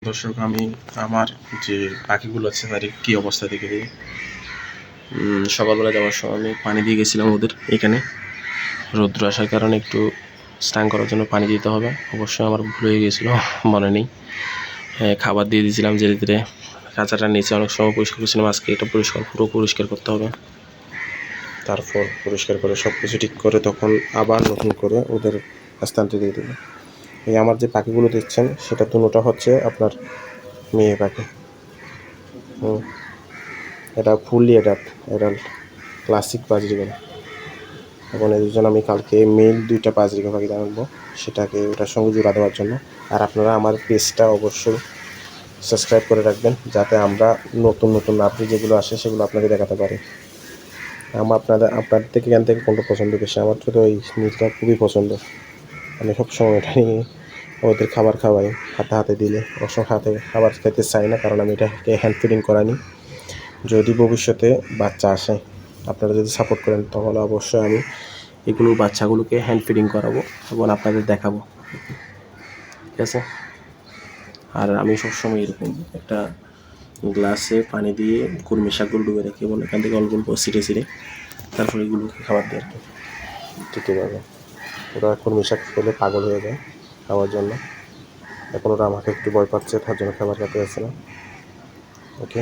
দর্শক, আমি আমার যে পাখিগুলো আছে তাদের কী অবস্থা দেখে দিই। সকালবেলা যাওয়ার সময় আমি পানি দিয়ে গেছিলাম ওদের এখানে। রৌদ্র আসার কারণে একটু স্নান করার জন্য পানি দিতে হবে, অবশ্যই আমার ভুল হয়ে গেছিলো, মনে নেই। খাবার দিয়ে দিয়েছিলাম ধীরে ধীরে। কাঁচাটা নিচে অনেক সময় পরিষ্কার করছিলাম, আজকে এটা পুরো পরিষ্কার করতে হবে। তারপর পরিষ্কার করে সব কিছু ঠিক করে তখন আবার নতুন করে ওদের স্থানটি দিয়ে দেবো। এই আমার যে পাখিগুলো দেখছেন সেটা দুটোটা হচ্ছে আপনার মেয়ে পাখি। এটা ফুললি অ্যাডাল্ট ক্লাসিক বাজরিগন। এখন এই জন্য আমি কালকে মেল 2টা বাজরিগন পাখি আনবো, সেটাকে ওটার সঙ্গে জোড়া দেওয়ার জন্য। আর আপনারা আমার পেজটা অবশ্যই সাবস্ক্রাইব করে রাখবেন, যাতে আমরা নতুন নতুন আপডেট যেগুলো আসে সেগুলো আপনাকে দেখাতে পারি। আপনাদের থেকে এখান থেকে কোনটা পছন্দ বেশি? আমার তো এই নীলটা খুবই পছন্দ। আমি সবসময় এটা নিয়ে ওদের খাবার খাওয়াই, হাতে হাতে দিলে। অবশ্য হাতে খাবার খেতে চাই না, কারণ আমি এটাকে হ্যান্ড ফিডিং করানি। যদি ভবিষ্যতে বাচ্চা আসে, আপনারা যদি সাপোর্ট করেন, তাহলে অবশ্যই আমি এগুলোর বাচ্চাগুলোকে হ্যান্ড ফিডিং করাবো এবং আপনাদের দেখাবো, ঠিক আছে? আর আমি সবসময় এরকম একটা গ্লাসে পানি দিয়ে কলমি শাকগুলো ডুবে রাখি এবং এখান থেকে অল্প অল্প ছিঁড়ে তারপরে এগুলোকে খাবার দিয়ে আর কি দিতে পারবে। ওরা কলমি শাক খেলে পাগল হয়ে যায় খাওয়ার জন্য। এখন ওরা আমাকে একটু ভয় পাচ্ছে, তার জন্য খাবার খেতে যাচ্ছে না। ওকে।